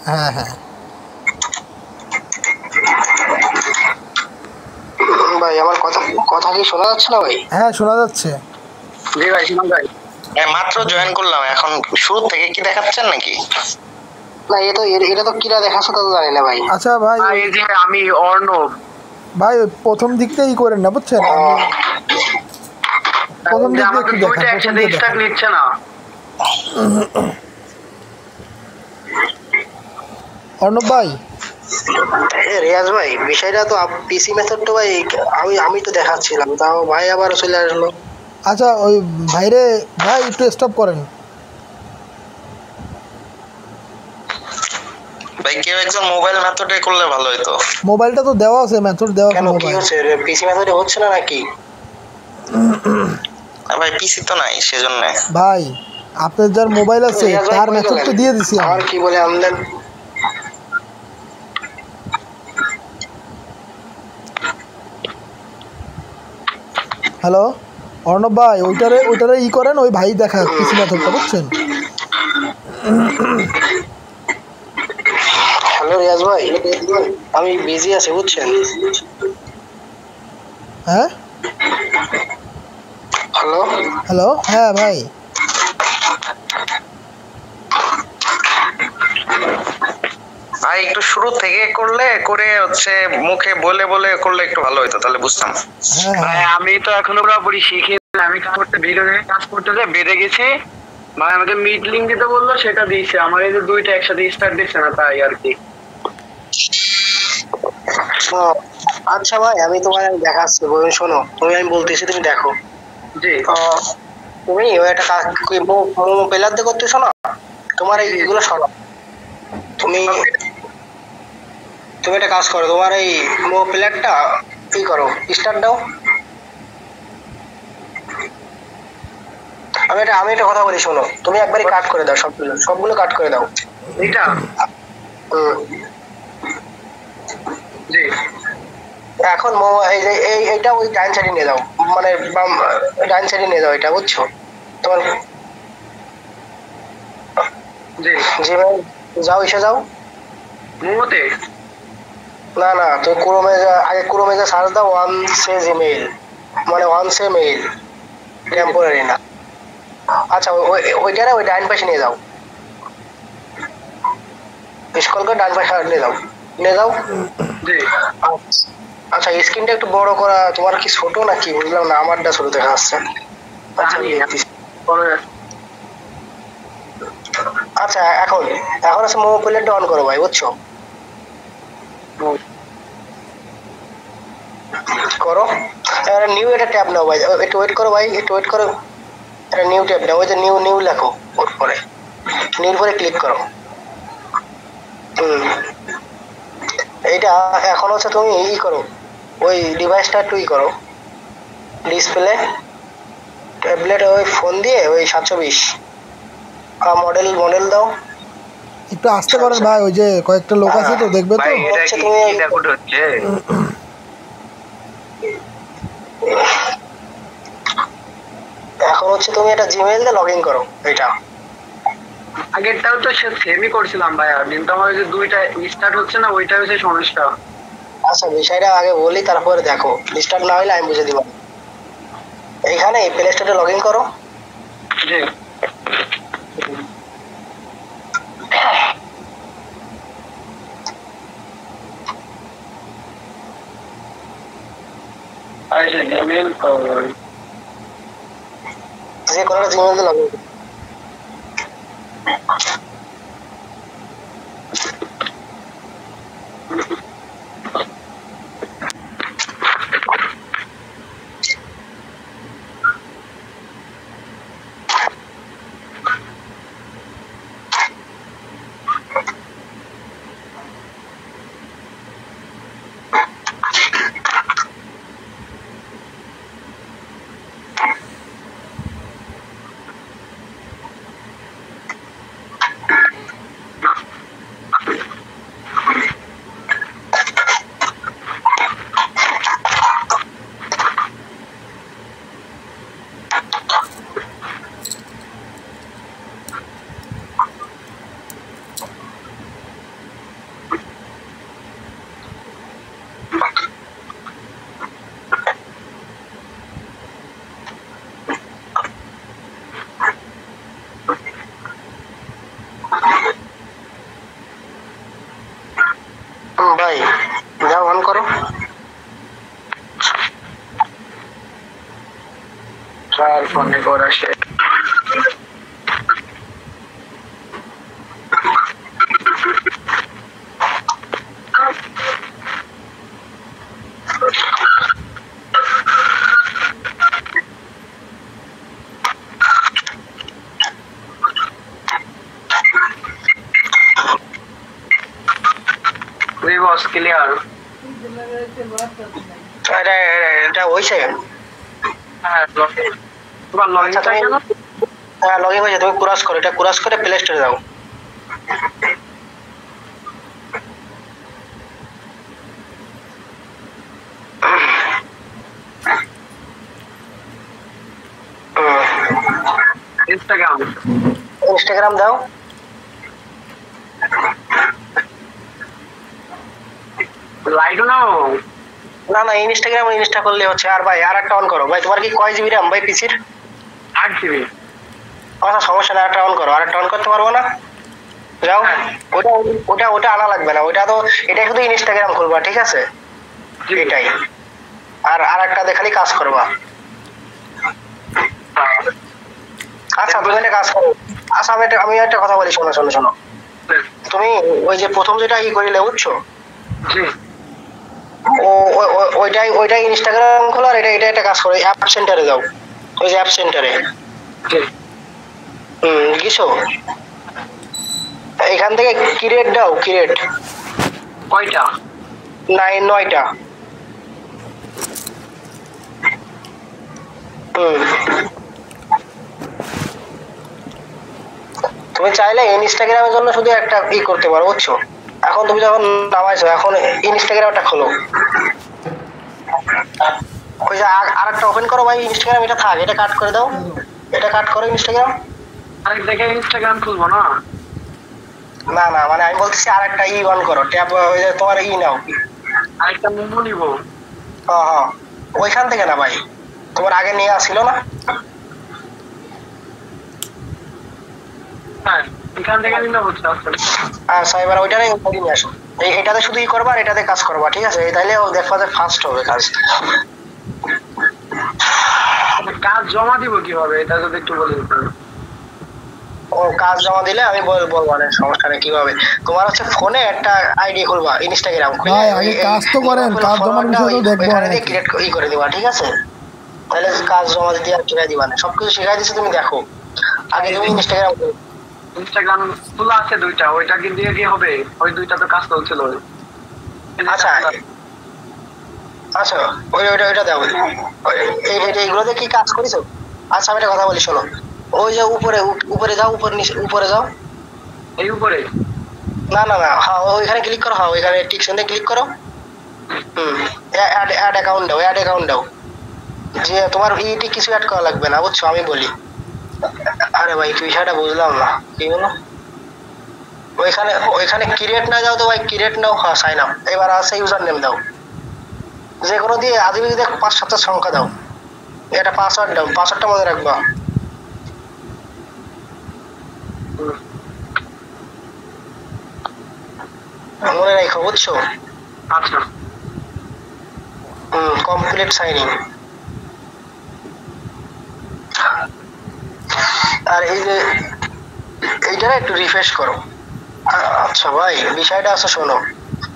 হ্যাঁ হ্যাঁ ভাই আমার কথা কথা কি শোনা যাচ্ছে না ভাই? হ্যাঁ শোনা যাচ্ছে। জি ভাই শুনুন ভাই। মাত্র জয়েন করলাম, এখন শুরু থেকে কি দেখাচ্ছেন নাকি? না এটা তো কিরা দেখাচ্ছে তা তো জানি না ভাই। আচ্ছা ভাই এই যে আমি অর্ণব ভাই প্রথম দিকটাই করেন না বুঝছেন, প্রথম দিক দিয়ে একটু দেখা, প্রথম দিয়ে দেখা নিচ্ছে না। অর্ণব ভাই রিয়াজ ভাই বিষয়টা তো পিসি মেথডটা ভাই আমি তো দেখাচ্ছিলাম, তাও ভাই আবার চলে আসলো। আচ্ছা ওই ভাইরে ভাই একটু স্টপ করেন ভাই, কেউ একজন মোবাইল মেথডে করলে ভালো হতো। মোবাইলটা তো দেওয়া আছে, মেথড দেওয়া আছে। কেন কি মোবাইল হচ্ছে, পিসি মেথডে হচ্ছে না নাকি? ভাই পিসি তো নাই সেজন্য। ভাই আপনার যার মোবাইল আছে তার মেথড তো দিয়ে দিছি আর কি বলে আমলেন। হ্যালো অর্ণব ভাই ওইটারে ই করেন, ওই ভাই দেখা পিসি মেথডটা বুঝছেন। হ্যালো রিয়াজ ভাই, আমি বিজি আছি বুঝছেন। হ্যাঁ হ্যালো হ্যালো হ্যাঁ ভাই ভাই একটু শুরু থেকে করে হচ্ছে মুখে বলে বলে করলে একটু ভালো হতো, তাহলে বুঝতাম। ভাই আমি তো এখনো পুরোপুরি শিখি, আমি কাজ করতে ভিডিও কাজ করতে বেঁধে গেছি। ভাই আমাকে মিট লিঙ্ক দিতে বললো, সেটা দিয়েছে। আমার এই যে দুইটা একসাথে স্টার্ট দিচ্ছে না, তাই আর কি। আচ্ছা ভাই, আমি তোমার দেখাচ্ছি, বলুন শোনো, আমি বলতেছি, তুমি দেখো। জি তুমি ওই একটা কাজ পেলার দিয়ে করতেছো না, তোমার এইগুলো শোনো। তুমি একটা কাজ করো, তোমার এই প্লেয়ারটা কি করো, স্টার্ট দাও। আমি একটা কথা বলি শোনো, তুমি একবারই কাট করে দাও, সবগুলো কাট করে দাও। এইটা জি এখন এই যে এইটা ওই ডাইন সাইডে নিয়ে দাও, মানে বাম ডাইন সাইডে নিয়ে দাও, এটা বুঝছো তোমার। জি জি ভাই, যাও এসে যাও মোমোতে। না না, তুমি আগে ক্রোমে যা সার্চ দাও, ওয়ান সে জিমেইল, মানে ওয়ান সে মেইল, টেম্পোরারি না। আচ্ছা ওইটারে ওই ডাইন পাশে নিয়ে যাও, স্ক্রল করে ডান পাশে নিয়ে যাও। জি আচ্ছা, স্ক্রিনটা একটু বড় করা, তোমার কি ছোট নাকি বুঝলাম না, আমারটা ছোট দেখা যাচ্ছে। আচ্ছা এখন আছে মোমো প্লেটটা অন করো ভাই, বুঝছো, করো। এবারে নিউ একটা ট্যাব নাও ভাই, একটু ওয়েট করো ভাই, একটু ওয়েট করো। একটা নিউ ট্যাব নাও, ওই যে নিউ লেখো ওর পরে, নিউর পরে ক্লিক করো। এইটা এখন হচ্ছে তুমি ই করো, ওই ডিভাইসটা একটু ই করো, ডিসপ্লে ট্যাবলেট, ওই ফোন দিয়ে ওই 720 মডেল দাও। একটু আস্তে করেন ভাই, ওই যে কয়েকটা লোক আছে তো দেখবে তো। এখন হচ্ছে তুমি এটা জিমেইল দিয়ে লগ ইন করো। এটা আগেরটাও তো সেমই করছিলাম ভাই, কিন্তু আমার যে দুইটা স্টার্ট হচ্ছে না, ওইটা হচ্ছে সমস্যা। আচ্ছা বিষয়টা আগে বলি, তারপরে দেখো, স্টার্ট না হলে আমি বুঝে দিব। এইখানে প্লে স্টোরে লগ ইন করো। জি আচ্ছা, জিমেইল যে কোনো জিমেইল দিয়ে লগ ইন। ফোনে করা শেষ। বস ক্লিয়ার। এটা হয়েছে। হ্যাঁ লগইন হয়েছে। তুমি ক্রস করো, এটা ক্রস করে প্লে স্টোরে যাও। ইনস্টাগ্রাম দাও। লাইটও নাও। না না ইনস্টাগ্রাম ইনস্টা করলে হচ্ছে। আর ভাই আর একটা অন করো ভাই। তোমার কি কয় জিবি RAM ভাই পিসির? 8 জিবি। আচ্ছা সমস্যা নাই, একটা অন করো। আর একটা অন করতে পারবো না? যাও। ওটা ওটা ওটা আনা লাগবে না, ওটা তো এটা শুধু ইনস্টাগ্রাম খুলবা, ঠিক আছে? এটাই। আর আরেকটা দেখালি কাজ করবা। আচ্ছা তুমি একটা কাজ করো। আচ্ছা আমি একটা কথা বলি, শোনো শোনো শোনো। তুমি ওই যে প্রথম যেটা করিলে বুঝছো, ওইটাই ইনস্টাগ্রাম খোলো। আর এটা একটা কাজ করো, অ্যাপ সেন্টারে যাও। ওই যে অ্যাপ সেন্টারে গেছো, এখান থেকে ক্রিয়েট দাও। ক্রিয়েট কয়টা? 9টা। তুমি চাইলে ইনস্টাগ্রামের জন্য শুধু একটা করতে পারো বুঝছো। এখন তুমি যখন নামাইছো, এখন ইনস্টাগ্রামটা খোলো। ওই যে আরেকটা ওপেন করো ভাই ইনস্টাগ্রাম। এটা থাক, এটা কাট করে দাও। এটা কাট করো ইনস্টাগ্রাম। আরেক দেখে ইনস্টাগ্রাম খুলবো না। না না মানে আমি বলতেছি আরেকটা অন করো। ট্যাব ওই যে তোমার নাও। আরেকটা মেমো নিব। হ্যাঁ হ্যাঁ ওইখান থেকে না ভাই, তোমার আগে নিয়ে আসছিল না। হ্যাঁ এখান থেকে নিলে হচ্ছে আসলে। আচ্ছা এবার ওইটারে নিয়ে আসো। এটাতে শুধু করবা আর এটাতে কাজ করবা, ঠিক আছে? তাইলে দেখবা যে ফাস্ট হবে কাজ। কাজ জমা দিব কিভাবে এটা যদি একটু বলে দিতে। ও কাজ জমা দিলে আমি বলবো, মানে সমস্যা নেই কিভাবে। তোমার হচ্ছে ফোনে একটা আইডি খুলবা ইনস্টাগ্রাম। ভাই আগে কাজ তো করেন, কাজ জমার বিষয় তো দেখবো। এখানে দিয়ে ক্রিয়েট করে দিবা, ঠিক আছে? তাহলে কাজ জমা দিতে আর শিখাই দিবা না। সবকিছু শিখাই দিছি, তুমি দেখো। আগে তুমি ইনস্টাগ্রাম খোলা আছে দুইটা, ওইটা কি দিয়ে কি হবে? ওই দুইটা তো কাজ চলছিল। আচ্ছা আচ্ছা ওইটা দাও। এইগুলোতে কি কাজ করেছো? আচ্ছা আমি একটা কথা বলি শোনো। ওই যে উপরে যাও, উপরে যাও। এই উপরে? না না না, হ্যাঁ ওইখানে ক্লিক করো। হ্যাঁ ওইখানে টিক চিহ্নে ক্লিক করো। অ্যাড অ্যাকাউন্ট দাও। অ্যাড অ্যাকাউন্ট দাও। যে তোমার কিছু অ্যাড করা লাগবে না বুঝছো, আমি বলি। আরে ভাই বিষয়টা বুঝলাম না, কি হলো? ওইখানে ক্রিয়েট না যাও তো ভাই, ক্রিয়েট নাও। হ্যাঁ সাইন আপ। এবার আছে ইউজার নেম দাও। যে কোনো দিয়ে আদিবি দিয়ে 5-7টা সংখ্যা দাও। এটা পাসওয়ার্ড দাও। পাসওয়ার্ডটা মনে রাখবা। মনে রাখো বুঝছো। আচ্ছা কমপ্লিট সাইনিং। আর এই যে এইটা একটু রিফ্রেশ করো। আচ্ছা ভাই বিষয়টা আছে শোনো।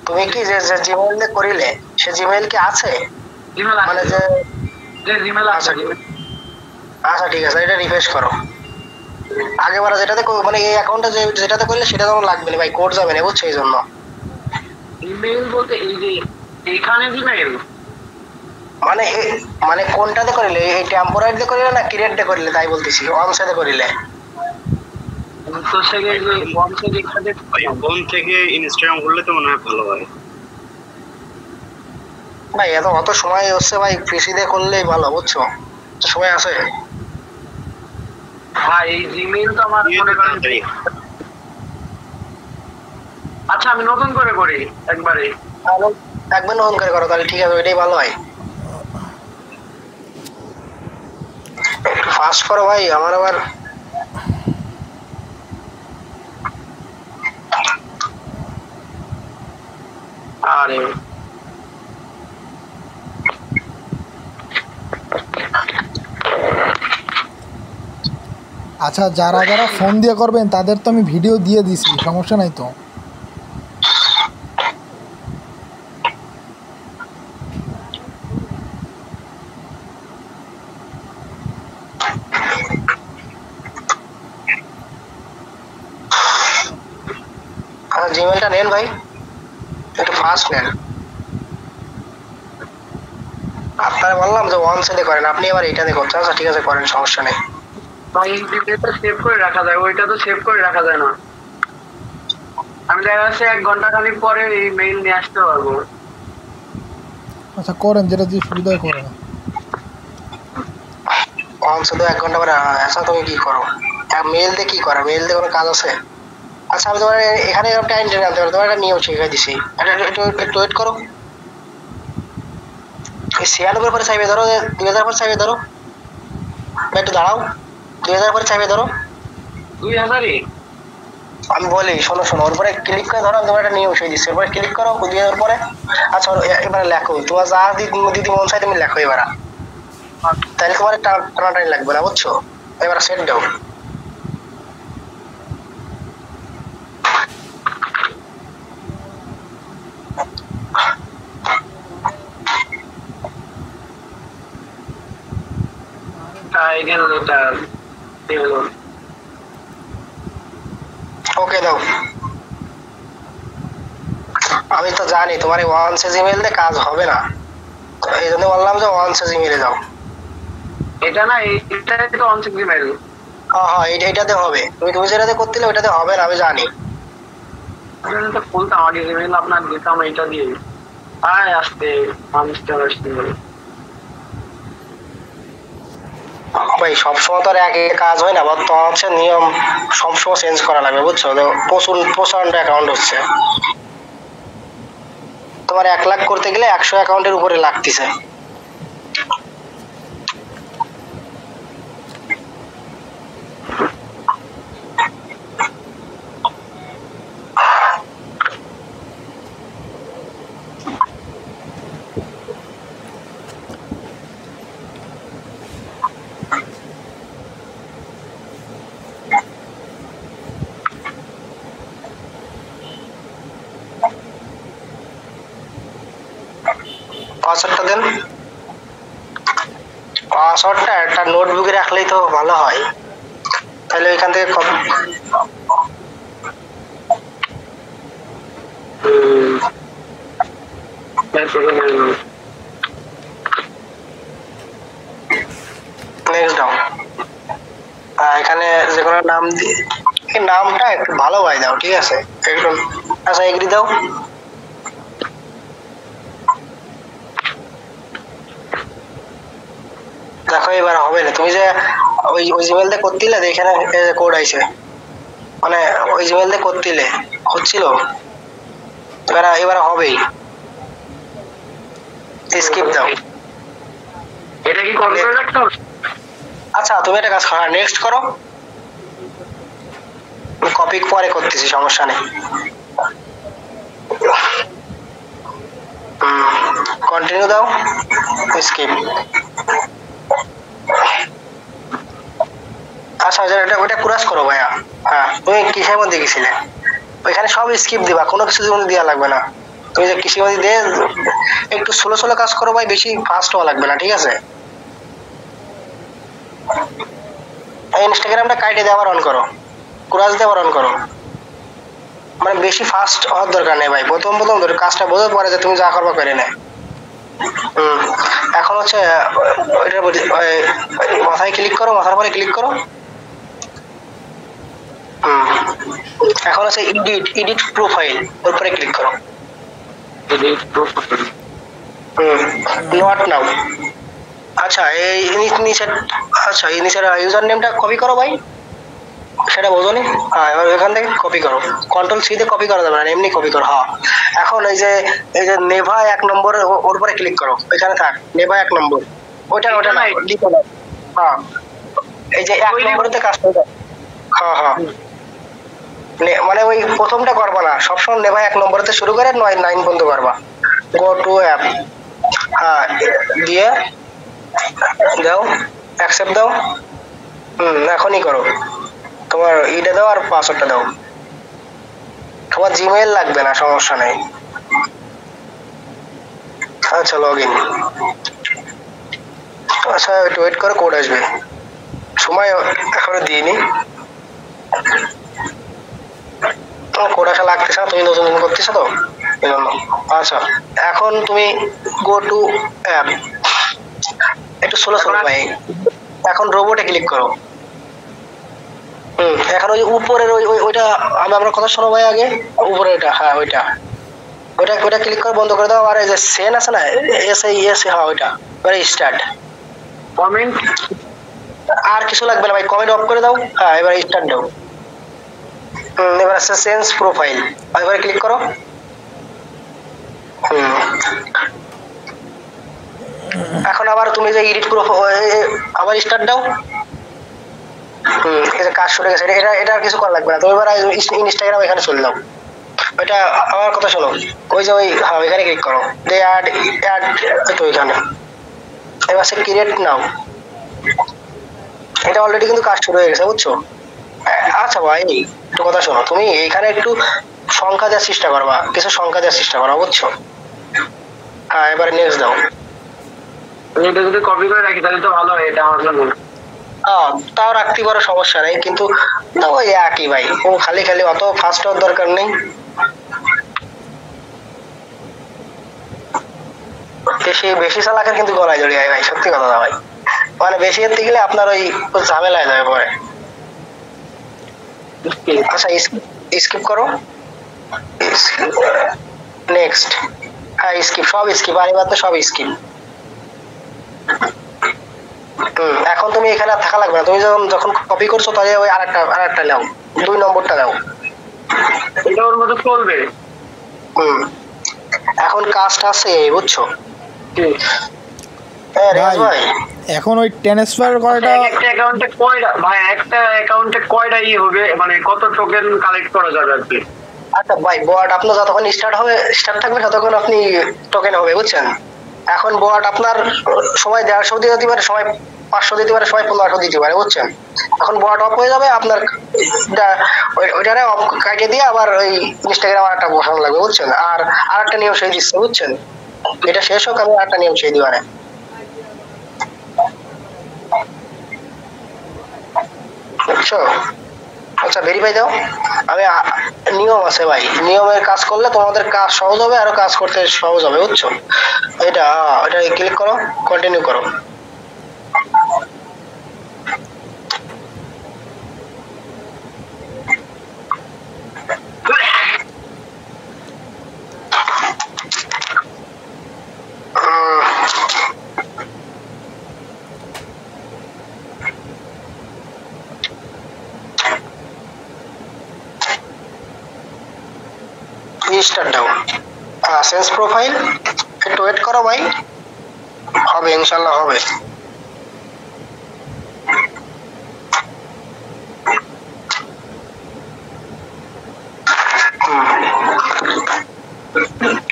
তুমি কি যে জিমেইল দিয়ে করিলে সে জিমেইল কি আছে? মানে যে জিমেইল আছে। আচ্ছা ঠিক আছে, এটা রিফ্রেশ করো। আগেবার যেটাতে মানে এই অ্যাকাউন্টটা যেটাতে করলে সেটা তো লাগবে না ভাই, কোড যাবে না বুঝছো। এই জন্য ইমেইল বলতে এই যে এখানে জিমেইল মানে মানে কোনটাতে করিলে? এই টেম্পোরারিতে করিলে না ক্রিয়েটে করিলে? তাই বলতেছি অনসাইডে করিলে। তো সেকে যে ওয়েবসাইটে এখানে ফোন থেকে ইনস্টাগ্রাম করলে তো মনে হয় ভালো হয় ভাই। অত সময় হচ্ছে ভাই, পিসি দিয়ে করলেই ভালো বুঝছো। তো সময় আছে ভাই। এই জিমেইল তো আমার মনে করেন। আচ্ছা আমি নতুন করে করি একবার নতুন করে করো তাহলে ঠিক আছে, ওইটাই ভালো হয়। একটু ফাস্ট করো ভাই, আমার আবার আরে আচ্ছা, যারা যারা ফোন দিয়ে করবেন তাদের তো আমি ভিডিও দিয়ে দিছি, সমস্যা নাই তো। আচ্ছা জিমেলটা নেন ভাই, একটু ফাস্ট নেন। আপনারা বললাম যে ওয়ান সাইডে করেন, আপনি এবার এইটাতে করছেন। আচ্ছা ঠিক আছে করেন, সমস্যা নেই ভাই জিমেলটা সেভ করে রাখা যায়, ওইটা তো সেভ করে রাখা যায় না। আমি দেখা যাচ্ছে 1 ঘন্টা খানিক পরে এই মেইল নিয়ে আসতে পারবো। আচ্ছা করেন, যেটা দিয়ে সুবিধা হয় করেন। ওয়ান সাইডে 1 ঘন্টা পরে। আচ্ছা তুমি কি করো, মেইল দিয়ে কি করো, মেইল দিয়ে কোনো কাজ আছে? আচ্ছা আমি তোমার এখানে টাইম টেনে আনতে পারো, তোমার একটা নিয়ম শিখিয়ে দিছি, একটু ওয়েট করো। এই 96 পরে চাইবে ধরো, 2000 পরে চাইবে ধরো, একটু দাঁড়াও, 2000 পরে চাইবে ধরো। 2000-ই আমি বলি শোনো শোনো, ওর পরে ক্লিক করে ধরো, আমি তোমার একটা নিয়ম শিখিয়ে দিচ্ছি, এরপরে ক্লিক করো 2000 পরে। আচ্ছা এবারে লেখো, তোমার যা দিদি মন চাই তুমি লেখো এবার, তাহলে তোমার টানাটানি লাগবে না, বুঝছো? এবার সেট দাও। এখানে এটা এগুলো ওকে দাও। আমি তো জানি তোমার এই ওয়ান সে জিমেল দিয়ে কাজ হবে না, তো এই জন্য বললাম যে ওয়ান সে জিমেলে যাও। এটা না, এটা তো অনসেক জিমেল। হ্যাঁ হ্যাঁ এইটাতে হবে, তুমি যেটাতে করছিলে ওইটাতে হবে না, আমি জানি। এটা তো খুলতাম আগে জিমেল, আপনার দিতাম এটা দিয়ে। আয় আসতে আনস্টল আসতে ভাই সবসময় তো আর এক এক কাজ হয় না, বর্তমান হচ্ছে নিয়ম সবসময় চেঞ্জ করা লাগবে, বুঝছো? তো প্রচন্ড অ্যাকাউন্ট হচ্ছে, তোমার 1 লাখ করতে গেলে 100 অ্যাকাউন্টের উপরে লাগতেছে। পাসওয়ার্ডটা দেন, পাসওয়ার্ডটা একটা নোটবুকে রাখলেই তো ভালো হয়, তাহলে ওইখান থেকে নেক্সট দাও। এখানে যে কোনো নাম দিয়ে, এই নামটা একটু ভালো ভাই দাও, ঠিক আছে একটু। আচ্ছা এগ্রি দাও। দেখো এবার হবে না, তুমি যে ওই জিমেল দিয়ে করছিলে, এখানে কোড আইছে, মানে ওই জিমেল দিয়ে করছিলে হচ্ছিল, এবার হবেই। স্কিপ দাও। এটা কি কল করে রাখতে হবে? আচ্ছা তুমি একটা কাজ করো, নেক্সট করো, কপি পরে করতেছি, সমস্যা নেই। কন্টিনিউ দাও, স্কিপ। আচ্ছা এটা ওটা ক্রস করো ভাইয়া। হ্যাঁ তুমি কিসের মধ্যে গেছিলে, ওইখানে সব স্কিপ দিবা, কোনো কিছু দেওয়া লাগবে না। তুমি যে কৃষি মধ্যে দিয়ে একটু স্লো স্লো কাজ করো ভাই, বেশি ফাস্ট হওয়া লাগবে না, ঠিক আছে? ইনস্টাগ্রামটা কাইটে দিয়ে আবার অন করো, ক্রস দিয়ে আবার অন করো, মানে বেশি ফাস্ট হওয়ার দরকার নেই ভাই, প্রথম ধরে কাজটা বোঝার পরে যে তুমি যা করবা করে নে। এখন হচ্ছে ওইটার মাথায় ক্লিক করো, মাথার পরে ক্লিক করো। এখন হচ্ছে এডিট প্রোফাইল, ওর পরে ক্লিক করো। Not now. আচ্ছা এই নিচের, আচ্ছা এই নিচের ইউজার নেমটা কপি করো ভাই, সেটা বোঝোনি? হ্যাঁ এবার এখান থেকে কপি করো, কন্ট্রোল সি দিয়ে কপি করা যাবে না, এমনি কপি করো। হ্যাঁ এখন এই যে নেভা 1 নম্বর, ওর উপরে ক্লিক করো, ওইখানে থাক নেভা 1 নম্বর, ওটা না লিখো না। হ্যাঁ এই যে 1 নম্বরেতে কাজ করবে। হ্যাঁ হ্যাঁ মানে ওই প্রথমটা করবা না, সবসময় নেভা 1 নম্বরেতে শুরু করে 9 পর্যন্ত করবা। গো টু অ্যাপ, হ্যাঁ দিয়ে দাও, অ্যাকসেপ্ট দাও। এখনই করো। তোমার ইটা দাও আর পাসওয়ার্ডটা দাও। তোমার জিমেইল লাগবে না, সমস্যা নেই। আচ্ছা লগ ইন। আচ্ছা একটু ওয়েট করো, কোড আসবে, সময় এখনো দিইনি। তোমার কোড আসা লাগতেছে না, তুমি নতুন নতুন করতেছো তো এই জন্য। আচ্ছা এখন তুমি গো টু অ্যাপ, একটু স্লো স্লো ভাই। এখন রোবটে ক্লিক করো। এখন ওই উপরের ওইটা আমরা কথা শোনো ভাই আগে, উপরে এটা, হ্যাঁ ওইটা ওইটা ওইটা ক্লিক করে বন্ধ করে দাও। আর এই যে সেন আছে না, এস, হ্যাঁ ওইটা, এবারে স্টার্ট। কমেন্ট আর কিছু লাগবে না ভাই, কমেন্ট অফ করে দাও। হ্যাঁ এবারে স্টার্ট দাও। এবার আছে চেঞ্জ প্রোফাইল, এবারে ক্লিক করো। এখন আবার তুমি যে এডিট প্রোফাইল, আবার স্টার্ট দাও। এই যে কাজ শুরু গেছে, এটা এটা আর কিছু করা লাগবে না। তুমি এবার ইনস্টাগ্রাম এখানে চলে দাও। ওইটা আমার কথা শোনো, ওই যে ওই, হ্যাঁ ওইখানে ক্লিক করো, দে অ্যাড অ্যাড, তো ওইখানে এবার সে ক্রিয়েট নাও। এটা অলরেডি কিন্তু কাজ শুরু হয়ে গেছে, বুঝছো? আচ্ছা ভাই একটু কথা শোনো, তুমি এখানে একটু সংখ্যা দেওয়ার চেষ্টা করবা, কিছু সংখ্যা দেওয়ার চেষ্টা করো, বুঝছো? হ্যাঁ এবারে নেক্সট দাও। এটা যদি কপি করে রাখি তাহলে তো ভালো হয়, এটা আমার জন্য। তাও রাখতে পারো, সমস্যা নেই, কিন্তু তাও ওই একই ভাই, ও খালি খালি অত ফাস্ট হওয়ার দরকার নেই। বেশি বেশি চালাকের কিন্তু গলায় জড়িয়ে ভাই, সত্যি কথা না ভাই, মানে বেশি এতে গেলে আপনার ওই ঝামেলায় যাবে পরে। আচ্ছা স্কিপ করো, নেক্সট। হ্যাঁ স্কিপ, সব স্কিপ, আর এবার তো সব স্কিপ। এখন তুমি এখানে আর থাকা লাগবে না, তুমি যখন কপি করছো তাহলে ওই আরেকটা নাও, 2 নম্বরটা দাও। এটা ওর মতো চলবে। এখন কাজটা আছে, বুঝছো? ভাই এখন ওই ট্রান্সফার করাটা একটা অ্যাকাউন্টে কয়টা ভাই, একটা অ্যাকাউন্টে কয়টা হবে, মানে কত টোকেন কালেক্ট করা যাবে আর কি? আচ্ছা ভাই বোয়াট আপনার যতক্ষণ স্টার্ট থাকবে ততক্ষণ আপনি টোকেন হবে, বুঝছেন? এখন বোয়াট আপনার সবাই 150 দিতে পারে, সবাই 500 দিতে পারে, সবাই 1500 দিতে পারে, বুঝছেন? এখন বোয়াট অফ হয়ে যাবে আপনার, ওইটারে অফ কাটিয়ে দিয়ে আবার ওই ইনস্টাগ্রাম আরেকটা বসানো লাগবে, বুঝছেন? আর আরেকটা নিয়ম সেই দিচ্ছে, বুঝছেন? এটা শেষ হোক, আমি আরেকটা নিয়ম সেই দিবারে, বুঝছো? আচ্ছা ভেরিফাই দাও। আমি নিয়ম আছে ভাই, নিয়মের কাজ করলে তোমাদের কাজ সহজ হবে, আরো কাজ করতে সহজ হবে, বুঝছো? এটা ক্লিক করো, কন্টিনিউ করো। স্টার্ট দাও, চেঞ্জ প্রোফাইল, একটু ওয়েট করো ভাই, হবে ইনশাল্লাহ হবে।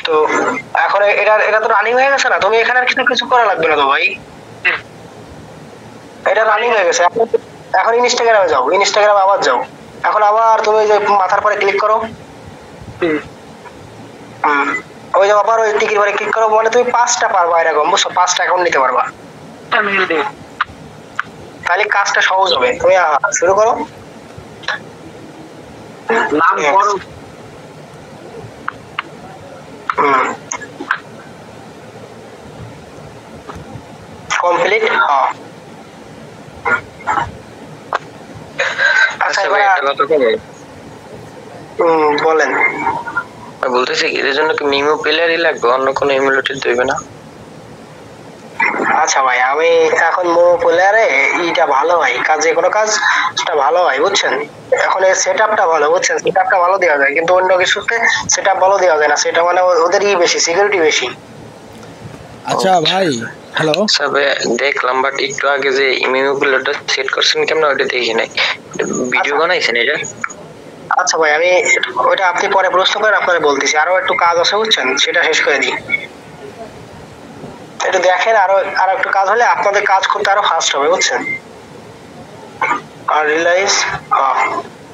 তো এখন এটা তো রানিং হয়ে গেছে না, তুমি এখানে আর কিছু করা লাগবে না তো ভাই, এটা রানিং হয়ে গেছে। এখন ইনস্টাগ্রামে যাও, ইনস্টাগ্রামে আবার যাও। এখন আবার তুমি যে মাথার পরে ক্লিক করো, ওই যে আবার ওই টিকির পরে ক্লিক করো, মানে তুমি 5টা পারবা এরকম, বুঝছো? 5টা অ্যাকাউন্ট নিতে পারবা, তাহলে কাজটা সহজ হবে। তুমি শুরু করো, নাম করো। কমপ্লিট। হ্যাঁ আচ্ছা এবার বলেন। বলতেছি এর জন্য কি মিমো প্লেয়ারই লাগবে, অন্য কোনো ইমুলেটর দেবে না? আচ্ছা ভাই আমি এখন মোমো প্লেয়ারে ইটা ভালো হয়, কাজে কোনো কাজটা ভালো হয়, বুঝছেন? এখন এই সেটআপটা ভালো, বুঝছেন? সেটআপটা ভালো দেওয়া যায়, কিন্তু অন্য কিছুতে সেটআপ ভালো দেওয়া যায় না, সেটা মানে ওদের বেশি সিকিউরিটি বেশি। আচ্ছা ভাই হ্যালো, সবে দেখলাম, বাট একটু আগে যে মিমো প্লেয়ারটা সেট করছেন কেমন ওটা দেখি নাই, ভিডিও বানাইছেন এটা? আচ্ছা ভাই আমি ওইটা আপনি পরে প্রশ্ন করেন, আপনারা বলতেছি, আরো একটু কাজ আছে, বুঝছেন? সেটা শেষ করে দিই, একটু দেখেন, আরো একটু কাজ হলে আপনাদের কাজ করতে আরো ফাস্ট হবে, বুঝছেন? रियलाइज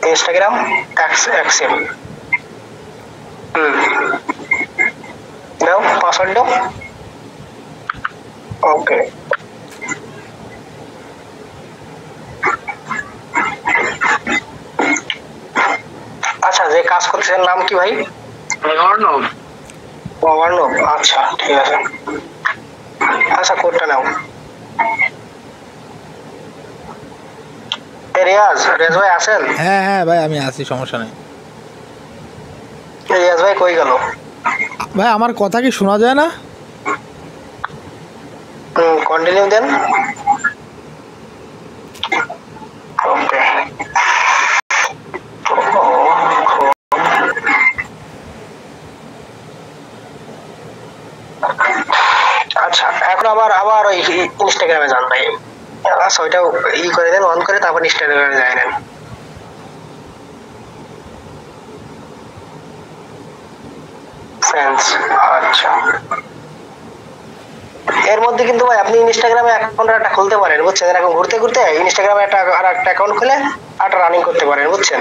इंस्टाग्राम एक्सेप्ट दाও পাসওয়ার্ড দাও ওকে আচ্ছা যে কাজ করতেছেন নাম কি ভাই অর্ণব অর্ণব আচ্ছা ঠিক আছে আচ্ছা কোডটা নাও রিয়াজ ভাই আছেন হ্যাঁ হ্যাঁ ভাই আমি আছি, সমস্যা নেই। রিয়াজ ভাই কই গেল ভাই আমার কথা কি শোনা যায় না? কন্টিনিউ দেন ওকে আচ্ছা এখন আবার ওই ইনস্টাগ্রামে যান ভাই আচ্ছা ওইটা করে দেন অন করে তারপর ইনস্টাগ্রামে যাই নেন ফ্রেন্ডস আচ্ছা এর মধ্যে কিন্তু ভাই আপনি ইনস্টাগ্রামে অ্যাকাউন্ট একটা খুলতে পারেন বুঝছেন এরকম ঘুরতে ঘুরতে ইনস্টাগ্রামে একটা অ্যাকাউন্ট খুলে একটা রানিং করতে পারেন বুঝছেন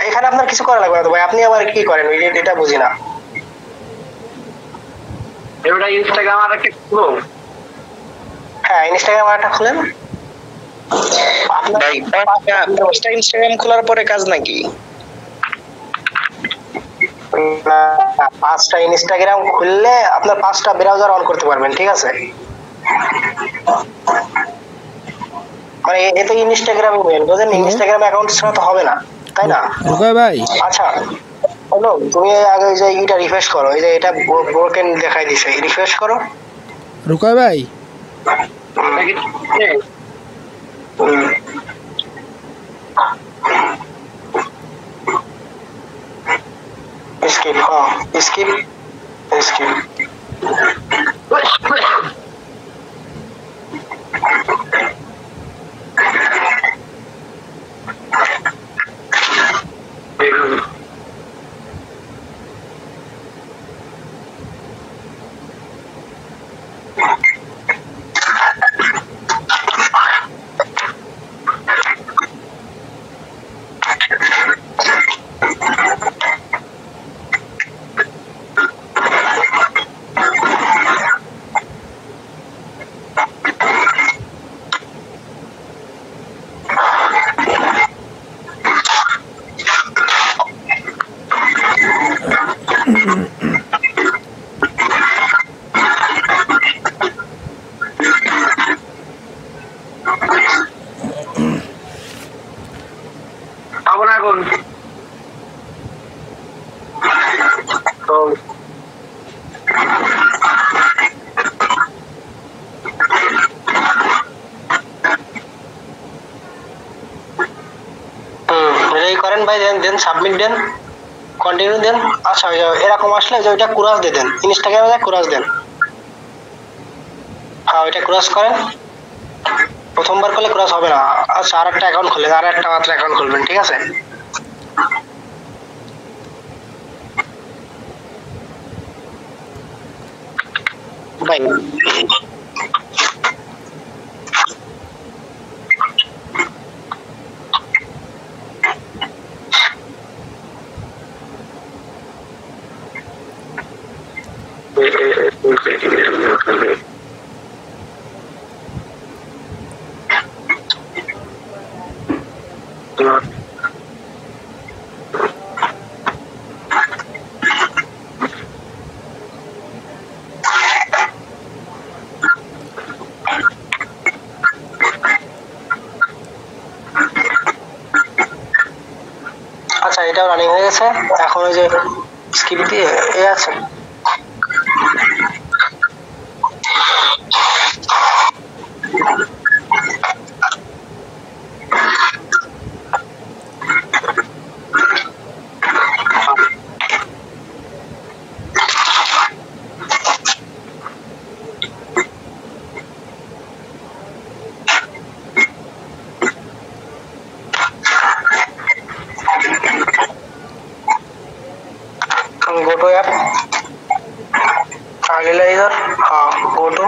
এখানে আপনার কিছু করা লাগবে না ভাই আপনি আবার কি করেন এটা বুঝি না এবারে ইনস্টাগ্রাম আর একটা খুলো হ্যাঁ ইনস্টাগ্রাম একটা খুলেন ভাই পাঁচটা ইনস্টাগ্রাম খোলার পরে কাজ নাকি? পাঁচটা ইনস্টাগ্রাম খুললে আপনার পাঁচটা ব্রাউজার অন করতে পারবেন ঠিক আছে মানে এতে ইনস্টাগ্রামে মেন বুঝেন ইনস্টাগ্রাম অ্যাকাউন্ট ছাড়া তো হবে না তাই না রুকয় ভাই আচ্ছা হলো তুমি আগে যে এটা রিফ্রেশ করো এই যে এটা ব্রোকেন দেখাই দিছে রিফ্রেশ করো রুকয় ভাই स्किप हाँ स्किप स्किप দেন সাবমিট দেন কন্টিনিউ দেন আচ্ছা এরকম আসলে যে ওইটা ক্রস দিয়ে দেন ইনস্টাগ্রামে যা ক্রস দেন হ্যাঁ ওইটা ক্রস করেন প্রথমবার করলে ক্রস হবে না আচ্ছা আর একটা অ্যাকাউন্ট খুলবেন আর একটা মাত্র অ্যাকাউন্ট খুলবেন ঠিক আছে ভাই আচ্ছা এটাও রানিং হয়ে গেছে এখন ওই যে স্কিপ দিয়ে এ আছে go to app analyzer go to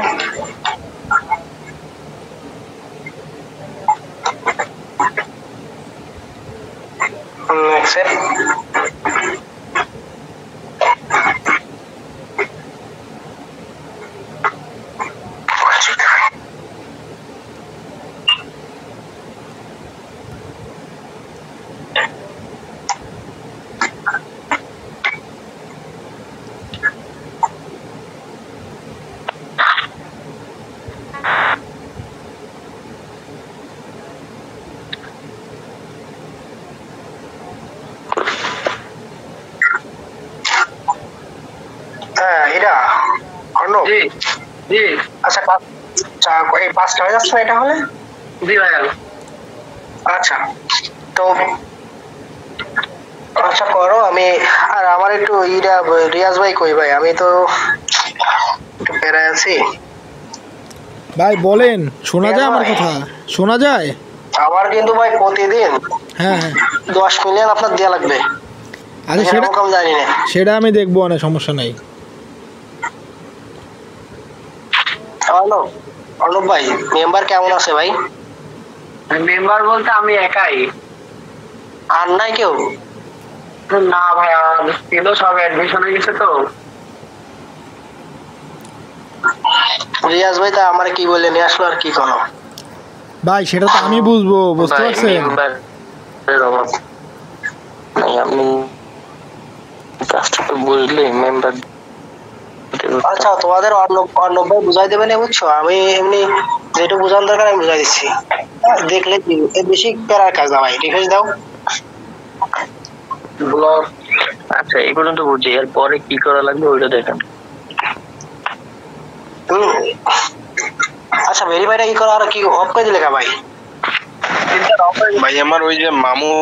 accept. হ্যাঁ এটা অর্ণব। জি জি আচ্ছা এই 5টা হয়ে যাচ্ছে না এটা হলে? জি ভাইয়া। আচ্ছা তো আচ্ছা করো, আমি আর আমার একটু রিয়াজ ভাই কই ভাই, আমি তো একটু পেরায় আছি ভাই বলেন, শোনা যায় আমার কথা? শোনা যায়? আমার কিন্তু ভাই প্রতিদিন হ্যাঁ হ্যাঁ 10 মিলিয়ন আপনার দেওয়া লাগবে। আচ্ছা সেটা এরকম জানি না। সেটা আমি দেখবো, অনেক সমস্যা নাই। হ্যালো অর্ণব ভাই, মেম্বার কেমন আছে ভাই? মেম্বার বলতে আমি একাই। আর নাই কেউ? না ভাইয়া, ছিল সব অ্যাডমিশন হয়ে গেছে তো। রিয়াজ ভাই তা আমার কি বলে নিয়ে আসলো আর কি কোনো? ভাই সেটা তো আমি বুঝবো, বুঝতে ভাই পারছেন? মেম্বারের অভাব নাই, আপনি কাজটা তো বুঝলে মেম্বার। আচ্ছা তোমাদের অর্ণব ভাই বুঝাই দেবে না বুঝছো, আমি এমনি যেটুকু বোঝানোর দরকার আমি বুঝাই দিচ্ছি। দেখলে কি এর বেশি প্যারার কাজ না ভাই, রিফ্রেশ দাও। ব্লগ আচ্ছা এই পর্যন্ত বুঝছি, এর পরে কি করা লাগবে ওইটা দেখেন। আচ্ছা ভেরিফাইটা কি করো আর কি অফ করে দিলে কা ভাই? ভাই আমার ওই যে মামু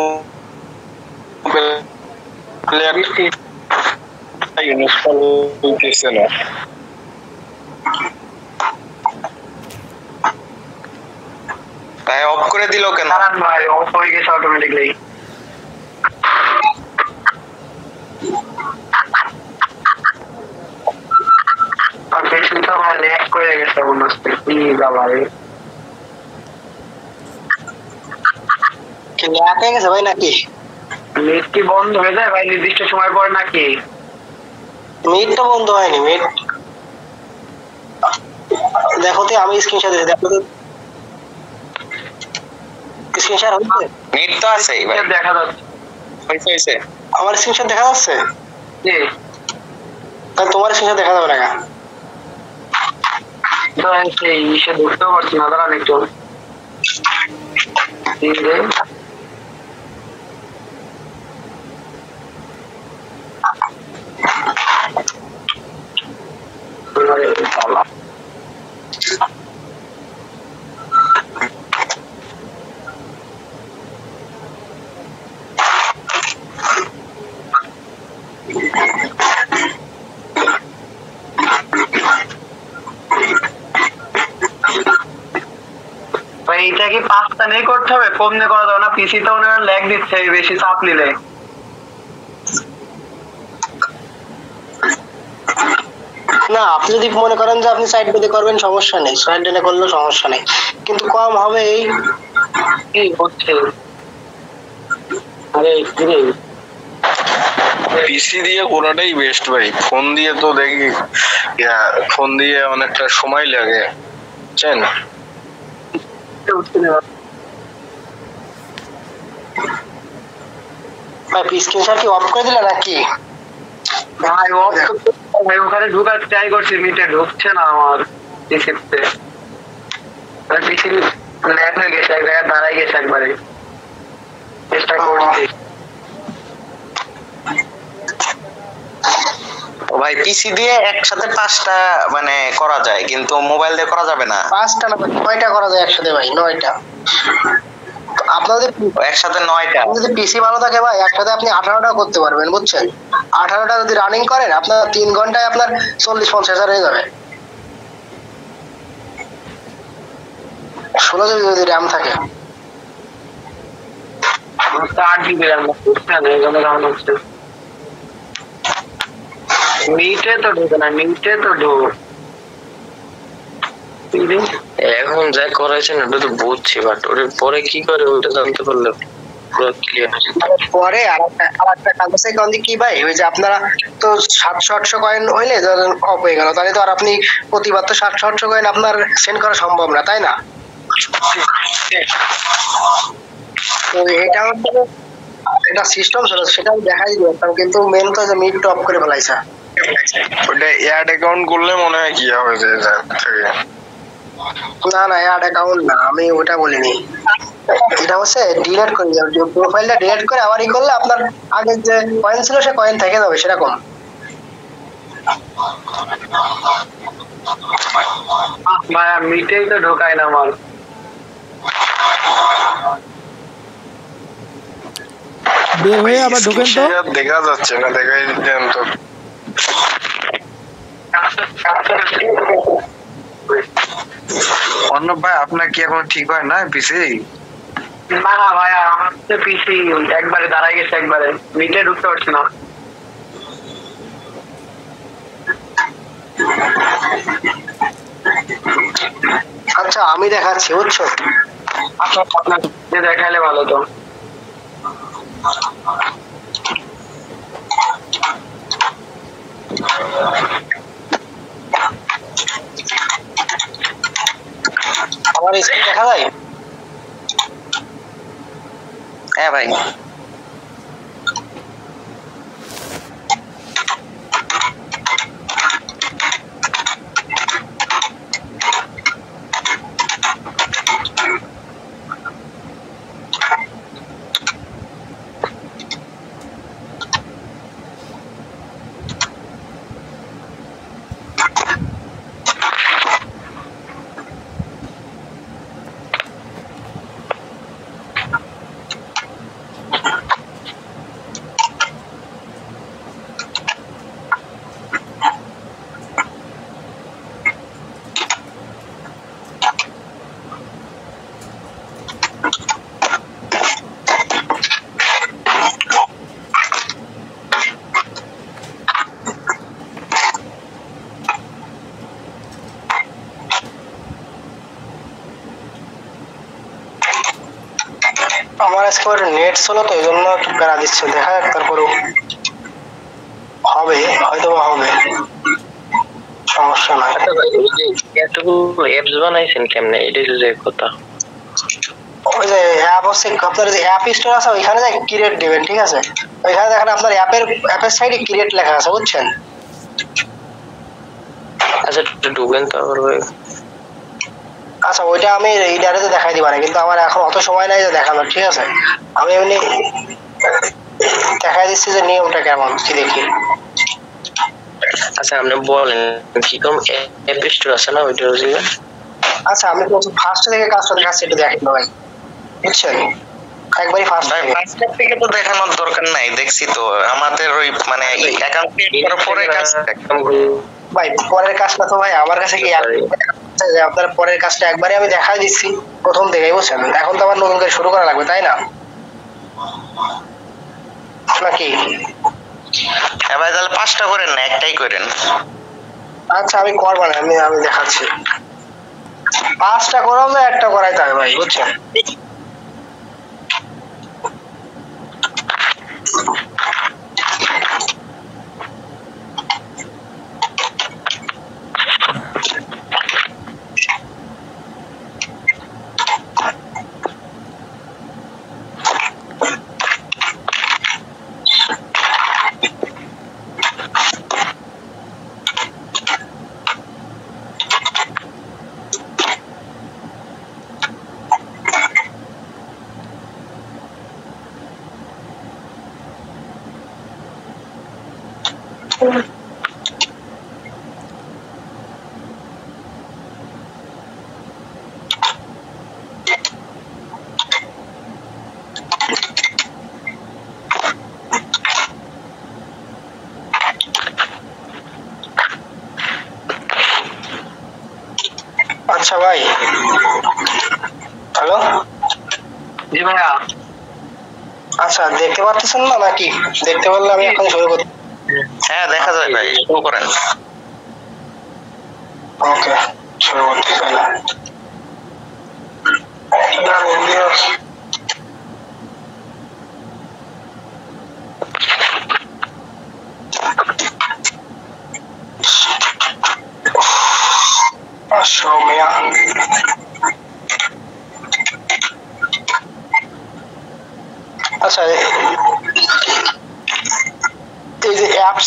ইনস্টল হইতেছে না। তাই অফ করে দিল কেন? কারণ ভাই অফ হয়ে গেছে অটোমেটিকলি। আর বেশি তো ভাই ল্যাগ করে গেছে মনে হচ্ছে, কি বাবা রে। কি ল্যাক হয়ে গেছে ভাই নাকি? নেট কি বন্ধ হয়ে যায় ভাই নির্দিষ্ট সময় পর নাকি? মিট তো বন্ধ হয়নি, মিট দেখো তো, আমি স্ক্রিনশট দিচ্ছি, দেখো তো স্ক্রিনশট হচ্ছে? নেট তো আছে ভাই, দেখা যাচ্ছে। হইছে। আমার স্ক্রিনশট দেখা যাচ্ছে? জি তাহলে তোমার স্ক্রিনশট দেখা যাবে না? তো সেই ইসে ঢুকতেও পারছি না, দাঁড়ান একটু। এইটা কি 5টা নেই করতে হবে? কমনে করা যাবে না? পিসি তো ওনারা ল্যাগ দিচ্ছে বেশি চাপ নিলে। না আপনি যদি মনে করেন যে আপনি সাইড বেঁধে করবেন সমস্যা নেই, সাইড বেঁধে করলেও সমস্যা নেই, কিন্তু কম হবে এই হচ্ছে। আরে কি রে, পিসি দিয়ে করাটাই বেস্ট ভাই। ফোন দিয়ে তো দেখি ফোন দিয়ে অনেকটা সময় লাগে, বুঝছেন? ভাই স্ক্রিনশট কি অফ করে দিলে নাকি? ভাই অফ ভাই ওখানে ঢোকার ট্রাই করছি, মিটে ঢুকছে না আমার পিসিতে। পিসি ল্যাগ হয়ে গেছে, এক জায়গায় দাঁড়াই গেছে একবারে। চেষ্টা করছি। ও ভাই পিসি দিয়ে একসাথে 5টা মানে করা যায়, কিন্তু মোবাইল দিয়ে করা যাবে না। 5টা না 9টা করা যায় একসাথে ভাই, 9টা। আপনাদের একসাথে 9টা। যদি পিসি ভালো থাকে ভাই একসাথে আপনি 18টা করতে পারবেন, বুঝছেন? 18টা যদি রানিং করেন আপনার 3 ঘন্টায় আপনার 40-50 হাজার হয়ে যাবে। 16 জিবি যদি র্যাম থাকে। 8 জিবি র্যাম হচ্ছে না, এই জন্য রাউন্ড হচ্ছে। মিটে তো ঢোকে না, মিটে তো ঢোক। এখন যা করাইছেন ওটা তো বুঝছি, বাট ওর পরে কি করে ওটা জানতে পারলাম। পুরো ক্লিয়ার হয়ে যেত। পরে আরেকটা কাজ আছে কি ভাই, ওই যে আপনারা তো 700-800 কয়েন হইলে ধরেন অফ হয়ে গেল, তাহলে তো আর আপনি প্রতিবার তো 700-800 কয়েন আপনার সেন্ড করা সম্ভব না, তাই না? তো এটা হচ্ছে এটা সিস্টেম ছিল, সেটা দেখাই দিতাম, কিন্তু মেন তো যে মিট অফ করে ফেলাইছে। ওটা অ্যাড অ্যাকাউন্ট করলে মনে হয় কি হবে যে থেকে না অ্যাড অ্যাকাউন্ট না, আমি ওটা বলিনি। এটা হচ্ছে ডিলিট করে দিও, প্রোফাইলটা ডিলিট করে আবার করলে আপনার আগের যে কয়েন ছিল সে কয়েন থেকে যাবে সেরকম। ভাইয়া মিটেই তো ঢোকায় না আমার। বের হয়ে আবার ঢোকেন তো। দেখা যাচ্ছে না, দেখাই দেন তো। অর্ণব ভাই আপনার কি এখন ঠিক হয় না পিসি? না ভাইয়া আমার তো পিসি একবারে দাঁড়াই গেছে, একবারে মিটে ঢুকতে পারছি না। আচ্ছা আমি দেখাচ্ছি, বুঝছো? আপনার দেখাইলে ভালো তো। আমার স্ক্রিন দেখা যায়? হ্যাঁ ভাই। আমার আজকে নেট ছিল তো এই জন্য একটু প্যারা দিচ্ছে, দেখা যাক তারপরেও হবে, হয়তো হবে, সমস্যা নাই। আচ্ছা ভাই, এই যে এতগুলো অ্যাপস বানাইছেন কেমনে, এটাই তো যে কথা। ওই যে অ্যাপ হচ্ছে আপনার যে অ্যাপ স্টোর আছে ওইখানে যাই ক্রিয়েট দিবেন, ঠিক আছে? ওইখানে দেখেন আপনার অ্যাপের সাইডে ক্রিয়েট লেখা আছে, বুঝছেন? আচ্ছা একটু ঢুকেন তো আবার ভাই। আচ্ছা ওইটা আমি এই ডাইরেক্টে দেখাই দিবারে, কিন্তু আমার এখন অত সময় নাই যে দেখানোর, ঠিক আছে? আমি এমনি দেখাই দিচ্ছি যে নিয়মটা কেমন কি দেখি। আচ্ছা আপনি বলেন কিরকম অ্যাপ স্টোর আছে না ওইটা হচ্ছে। আচ্ছা আমি ফার্স্ট থেকে কাজটা দেখাচ্ছি, একটু দেখেন ভাই, বুঝছেন? একবারই ফার্স্ট ভাই ফার্স্ট থেকে তো দেখানোর দরকার নাই, দেখছি তো আমাদের ওই মানে অ্যাকাউন্ট ক্রিয়েট করার পরে কাজ। ভাই পরের কাজটা তো ভাই আমার কাছে কি যে আপনার পরের কাজটা একবারে আমি দেখাই দিচ্ছি প্রথম থেকেই, বুঝছেন? এখন তো আবার নতুন করে শুরু করা লাগবে, তাই না? নাকি? হ্যাঁ ভাই তাহলে 5টা করেন না, একটাই করেন। আচ্ছা আমি করবো না, আমি দেখাচ্ছি। 5টা করাও না, একটা করাই তাই ভাই, বুঝছেন? আচ্ছা ভাই, হ্যালো। জি ভাইয়া। আচ্ছা দেখতে পাচ্ছেন না নাকি? দেখতে পারলে আমি এখন শুরু করতে। হ্যাঁ দেখা যায় ভাই, শুরু করেন। ওকে শুরু করতে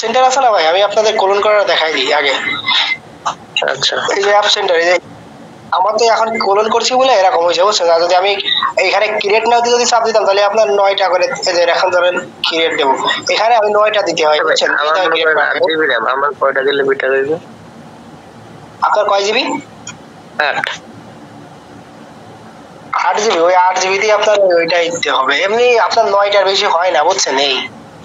সেন্টার আছে না ভাই, আমি আপনাদের কোলন করাটা দেখাই দিই আগে। আচ্ছা এই যে অ্যাপ সেন্টার, এই যে আমার তো এখন কোলন করছি বলে এরকম হয়েছে বুঝছেন। আর যদি আমি এখানে ক্রিয়েট নাও দিয়ে যদি চাপ দিতাম তাহলে আপনার 9টা করে, এই যে এখন ধরেন ক্রিয়েট দেবো, এখানে আমি 9টা দিতে হয় বুঝছেন। আমার মনে করেন 8 জিবি র্যাম, আমার কয়টা দিলে বেটার হইবে? আপনার কয় জিবি? 8। 8 জিবি, ওই 8 জিবি দিয়ে আপনার ওইটাই দিতে হবে। এমনি আপনার 9টার বেশি হয় না বুঝছেন। এই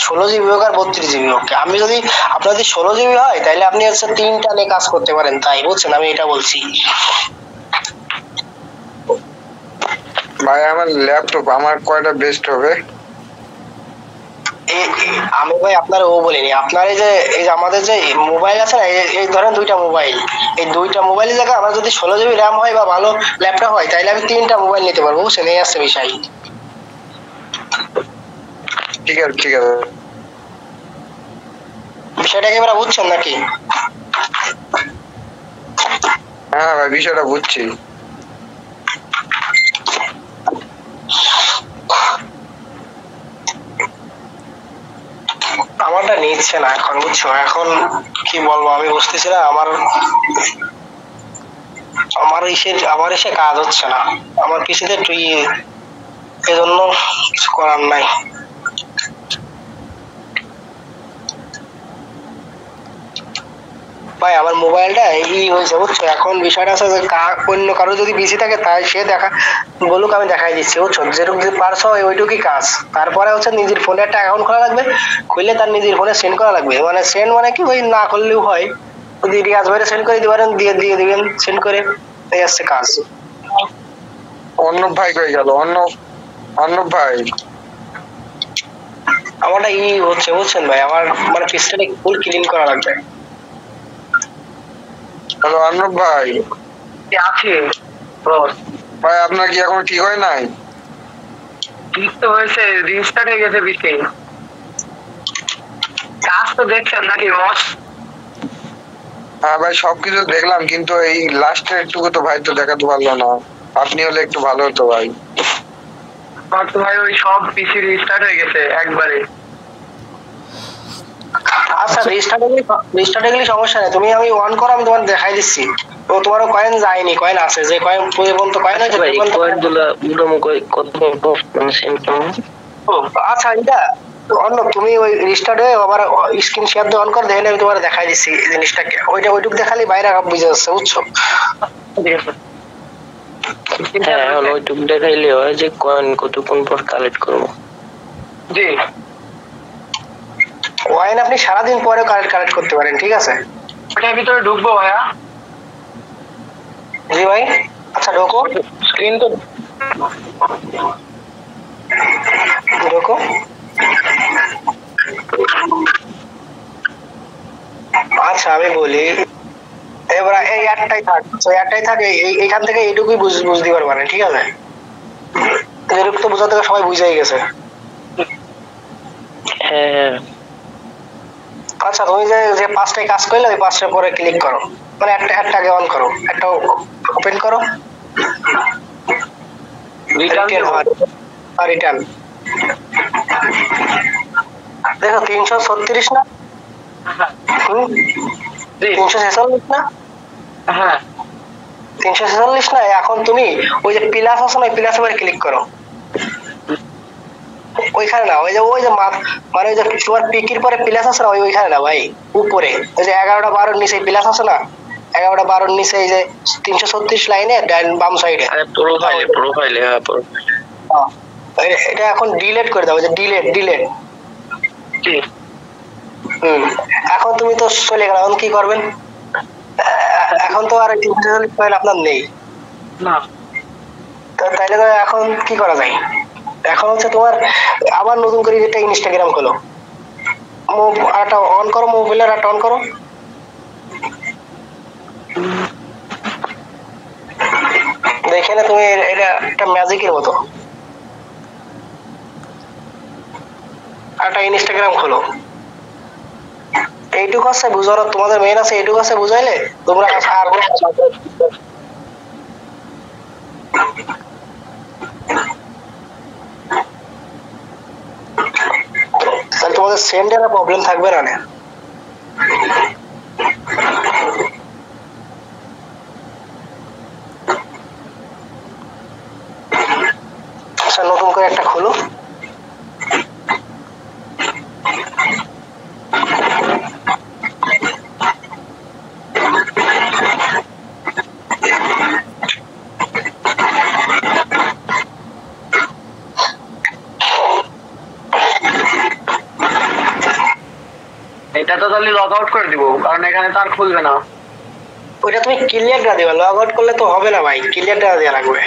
16 জিবি হোক আর 32 জিবি হোক, আমি যদি আপনার যদি 16 জিবি হয় তাহলে আপনি হচ্ছে 3টা নিয়ে কাজ করতে পারেন, তাই বুঝছেন আমি এটা বলছি। ভাই আমার ল্যাপটপ আমার কয়টা বেস্ট হবে? আমি ভাই আপনার ও বলিনি, আপনার এই যে আমাদের যে মোবাইল আছে না, এই ধরেন 2টা মোবাইল, এই 2টা মোবাইলের জায়গায় আমার যদি 16 জিবি র্যাম হয় বা ভালো ল্যাপটপ হয় তাহলে আমি 3টা মোবাইল নিতে পারবো বুঝছেন। এই আছে বিষয়। ঠিক আছে ঠিক আছে। বিষয়টা একেবারে বুঝছেন নাকি? হ্যাঁ ভাই বিষয়টা বুঝছি। আমারটা নিচ্ছে না এখন বুঝছো। এখন কি বলবো আমি বুঝতেছি না। আমার এসে কাজ হচ্ছে না, আমার পিসিতে একটু এজন্য কিছু করার নাই। ভাই আমার মোবাইলটা হয়েছে বুঝছো। এখন বিষয়টা আছে যে অন্য কারো যদি বিসি থাকে তাই সে দেখা বলুক, আমি দেখাই দিচ্ছি বুঝছো। যেটুকু যদি পারছো ওইটুকুই কাজ। তারপরে হচ্ছে নিজের ফোনে একটা অ্যাকাউন্ট খোলা লাগবে, খুললে তার নিজের ফোনে সেন্ড করা লাগবে। মানে সেন্ড মানে কি, ওই না করলেও হয়, যদি রিয়াজ ভাইরে সেন্ড করে দিতে পারেন দিয়ে দিয়ে দিবেন সেন্ড করে, এই আসছে কাজ। অন্য ভাই কই গেল? অন্য ভাই আমারটা হচ্ছে বুঝছেন ভাই, আমার মানে পিসটা ফুল ক্লিন করা লাগবে। হ্যালো অন্য ভাই। কি আছে ভাই আপনার কি এখন ঠিক হয় নাই? ঠিক তো হয়েছে, রিস্টার্ট হয়ে গেছে বিকে। কাজ তো দেখছেন নাকি বস? হ্যাঁ ভাই সবকিছু দেখলাম, কিন্তু এই লাস্টের একটুকু তো ভাই তো দেখাতে পারলো না। আপনি হলে একটু ভালো হতো ভাই। আমার তো ভাই ওই সব পিসি রিস্টার্ট হয়ে গেছে একবারে। আচ্ছা রিস্টার্ট গেলে সমস্যা নেই, তুমি আমি অন করো, আমি তোমার দেখাই দিচ্ছি। তো তোমারও কয়েন যায়নি, কয়েন আছে, যে কয়েন পর্যন্ত কয়েন আছে ভাই কয়েনগুলো মোটামুটি কত মানে সেন্ড করুন। আচ্ছা এটা অন্য, তুমি ওই রিস্টার্ট হয়ে আবার স্ক্রিন শেয়ার দিয়ে অন করে দেখেন, আমি তোমার দেখাই দিচ্ছি এই জিনিসটাকে। ওইটুক দেখালি বাইরে বুঝে যাচ্ছে বুঝছো। হ্যাঁ ওইটুকু দেখাইলে হয় যে কয়েন কতক্ষণ পর কালেক্ট করবো। জি কয়েন আপনি সারাদিন পরে কালেক্ট করতে পারেন, ঠিক আছে। ওটার ভিতরে ঢুকবো ভাইয়া? জি ভাই আচ্ছা ঢোকো, স্ক্রিন তো ঢোকো। আচ্ছা আমি বলি, এবার এই একটাই থাক, তো একটাই থাকে এইখান থেকে এইটুকুই বুঝতে পারবা না, ঠিক আছে। এরকম তো বোঝাতে সবাই বুঝেই গেছে। হ্যাঁ আচ্ছা তুমি যে 5টায় কাজ করলে ওই 5টার পরে ক্লিক করো, মানে একটাকে অন করো, একটা ওপেন করো, রিটার্ন দেখো 336 না? 346 না? হ্যাঁ 346 না? এখন তুমি ওই যে প্লাস আছে না, প্লাস এবারে ক্লিক করো। ওইখানে না, ওই যে মানে ওই যে তোমার পিকির পরে প্লাস আছে না, ওইখানে না ভাই, উপরে ওই যে 11টা 12 নিচে প্লাস আছে না, 11টা 12 নিচে এই যে 336 লাইনে বাম সাইডে প্রোফাইলে এটা এখন ডিলিট করে দাও, ওই যে ডিলিট। এখন তুমি তো চলে গেল, এখন কি করবেন? এখন তো আর 346 ফাইল আপনার নেই না, তাইলে এখন কি করা যায়? এখন হচ্ছে তোমার আবার নতুন করে একটা ইনস্টাগ্রাম খোলো, একটা অন করো, মোবাইলের একটা অন করো। দেখে না তুমি, এটা একটা ম্যাজিকের মতো। একটা ইনস্টাগ্রাম খোলো, এইটুকু আছে বুঝানো, তোমাদের মেন আছে এইটুকু আছে বুঝাইলে তোমরা আর তাহলে তোমাদের সেন্ডের প্রবলেম থাকবে না। আচ্ছা নতুন করে একটা খোলো। এটা তো তাহলে লগ আউট করে দিব, কারণ এখানে তো আর খুলবে না। ওইটা তুমি ক্লিয়ারটা দিবা, লগ আউট করলে তো হবে না ভাই, ক্লিয়ারটা দেওয়া লাগবে।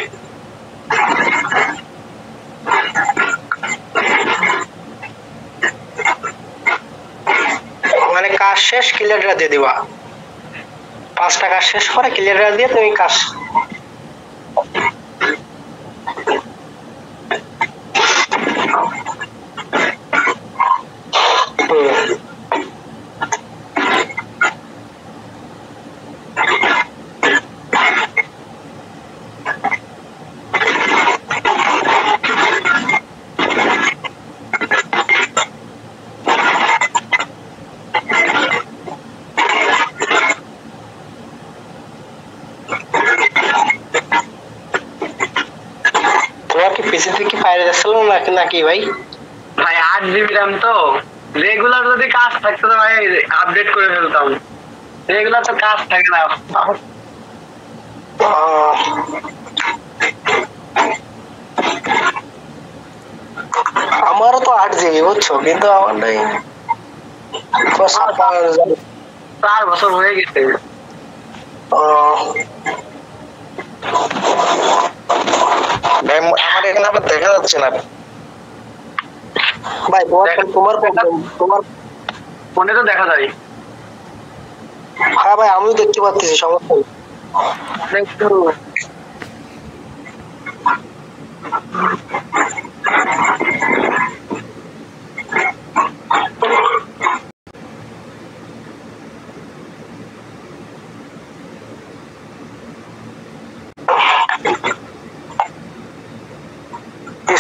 মানে কাজ শেষ ক্লিয়ারটা দিয়ে দিবা, 5টা কাজ শেষ করে ক্লিয়ারটা দিয়ে তুমি কাজ। পিসি থেকে কি ফায়ার আসছিল নাকি ভাই? ভাই 8 GB RAM তো, রেগুলার যদি কাজ থাকতো তো ভাই আপডেট করে ফেলতাম, রেগুলার তো কাজ থাকে না। আমারও তো 8 GB বুঝছো, কিন্তু আমার নাই 4 বছর হয়ে গেছে। ভাই আমার এখানে আবার দেখা যাচ্ছে না ভাই। তোমার ফোনে তো দেখা যায়। হ্যাঁ ভাই আমিও দেখতে পাচ্ছি, সমস্যা নেই। একটু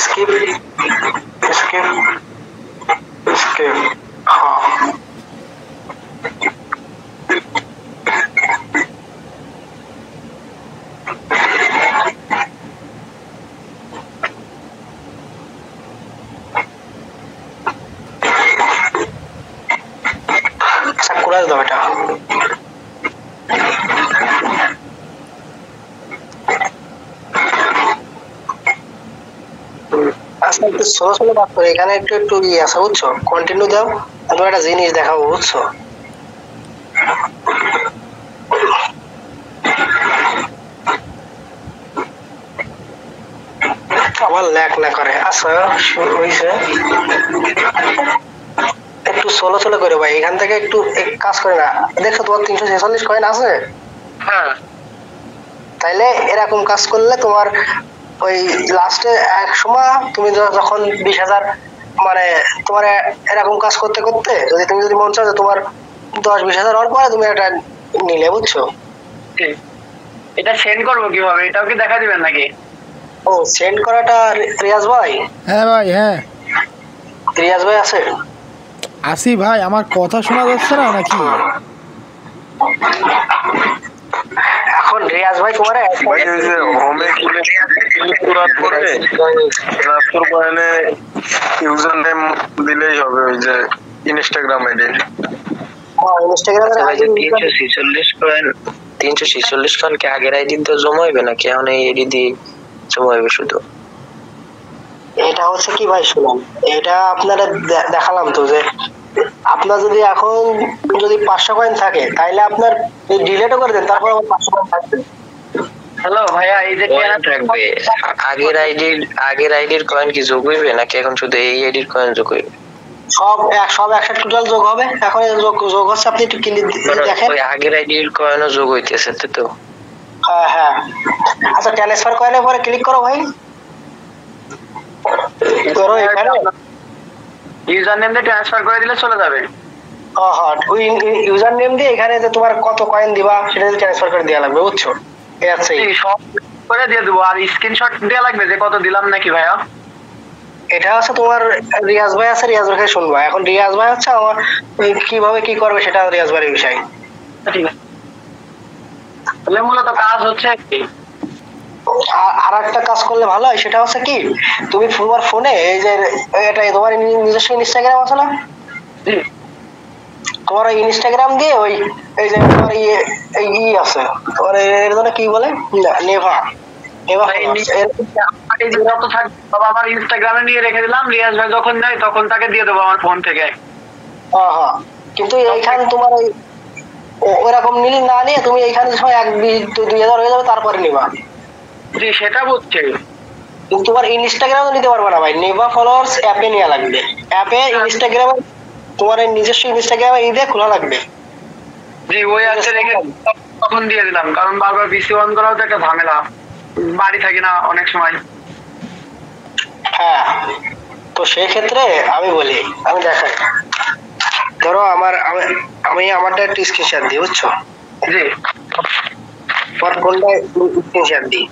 स्किप स्किप स्किप हाँ अच्छा कुराज दो बेटा। আচ্ছা একটু স্লো স্লো বাদ করে, এখানে একটু একটু ইয়ে আছে বুঝছো, কন্টিনিউ দাও। আমি একটা জিনিস দেখাবো বুঝছো। আমার ল্যাক না করে। আচ্ছা হইছে, একটু স্লো স্লো করে ভাই, এখান থেকে একটু কাজ করে না। দেখো তোমার 346 কয়েন আছে। হ্যাঁ তাইলে এরকম কাজ করলে তোমার ওই লাস্টে এক সময় তুমি যখন 20,000 মানে তোমার এরকম কাজ করতে করতে তুমি যদি মন চাও যে তোমার 10-20,000 হওয়ার পরে তুমি এটা নিলে বুঝছো। এটা সেন্ড করবো কিভাবে, এটাও কি দেখা দিবেন নাকি? ও সেন্ড করাটা রিয়াজ ভাই। হ্যাঁ ভাই, হ্যাঁ রিয়াজ ভাই আছে? আসি ভাই, আমার কথা শোনা যাচ্ছে না নাকি? এখন রিয়াজ ভাই তোমার ভাই ওই যে হোমে ক্লিক করার পরে ট্রান্সফার পয়েন্টে ইউজার নেম দিলেই হবে, ওই যে ইনস্টাগ্রাম আইডি। ইনস্টাগ্রামে ভাই যে 346 কয়েন 346 কয়েন কি আগের আইডি তো জমা হইবে নাকি এখন এই আইডি দিয়ে জমা হইবে শুধু? এটা হচ্ছে কি ভাই শুনুন, এটা আপনারা দেখালাম তো যে আপনার যদি এখন যদি 500 কয়েন থাকে তাহলে আপনার ডিলেটও করে দেন, তারপর আবার 500 কয়েন থাকবে। হ্যালো ভাইয়া, এই যে কয়েন থাকবে আগের আইডির কয়েন কি যোগ হইবে নাকি এখন শুধু এই আইডির কয়েন যোগ হইবে? সব একসাথে টোটাল যোগ হবে। এখন যোগ হচ্ছে, আপনি একটু ক্লিক দেখেন। ওই আগের আইডির কয়েনও যোগ হইতেছে তো? হ্যাঁ হ্যাঁ। আচ্ছা ট্রান্সফার কয়েনের পরে ক্লিক করো ভাই, করো এখানে ইউজার নেম দিয়ে ট্রান্সফার করে দিলে চলে যাবে। হ্যাঁ ওই ইউজার নেম দিয়ে এখানে যে তোমার কত কয়েন দিবা সেটা ট্রান্সফার করে দেওয়া লাগবে বুঝছো। সব করে দিয়ে দেবো, আর স্ক্রিনশট দেওয়া লাগবে যে কত দিলাম নাকি ভাইয়া? এটা হচ্ছে তোমার রিয়াজ ভাই আছে, রিয়াজ ভাইকে শুনবা। এখন রিয়াজ ভাই হচ্ছে আমার ওই কিভাবে কি করবে সেটা রিয়াজ ভাইয়ের বিষয়। ঠিক আছে, তাহলে মূলত কাজ হচ্ছে কি, আর একটা কাজ করলে ভালো হয়, সেটা হচ্ছে কি তুমি তোমার ফোনে এই যে এটা তোমার নিজস্ব ইনস্টাগ্রাম আছে না, জি তোমার ওই ইনস্টাগ্রাম দিয়ে ওই এই যে তোমার ই আছে তোমার এর জন্য কি বলে নেভা নেভা ভাই, এই যে যত থাকবে সব আমার ইনস্টাগ্রামে নিয়ে রেখে দিলাম, রিয়াজ ভাই যখন নেয় তখন তাকে দিয়ে দেবো আমার ফোন থেকে। হ্যাঁ হ্যাঁ, কিন্তু এইখানে তোমার ওই ওরকম নিলে না নিয়ে তুমি এইখানে সময় 1-2,000 হয়ে যাবে তারপরে নিবা। জি সেটা বুঝছি, কিন্তু তোমার ইনস্টাগ্রামে নিতে পারবে না ভাই, নেভা ফলোয়ার্স অ্যাপে নেওয়া লাগবে। অ্যাপে ইনস্টাগ্রামে তোমার এই নিজস্ব ইনস্টাগ্রামে দিয়ে খোলা লাগবে। জি ওই আছে রেখে তখন দিয়ে দিলাম, কারণ বারবার পিসি অন করাও তো একটা ঝামেলা, বাড়ি থাকি না অনেক সময়। হ্যাঁ, তো সেই ক্ষেত্রে আমি বলি, আমি দেখাই, ধরো আমি আমারটা একটু স্ক্রিনশট দিই, বুঝছো? জি তোমার ফোনটা স্ক্রিনশট দিই।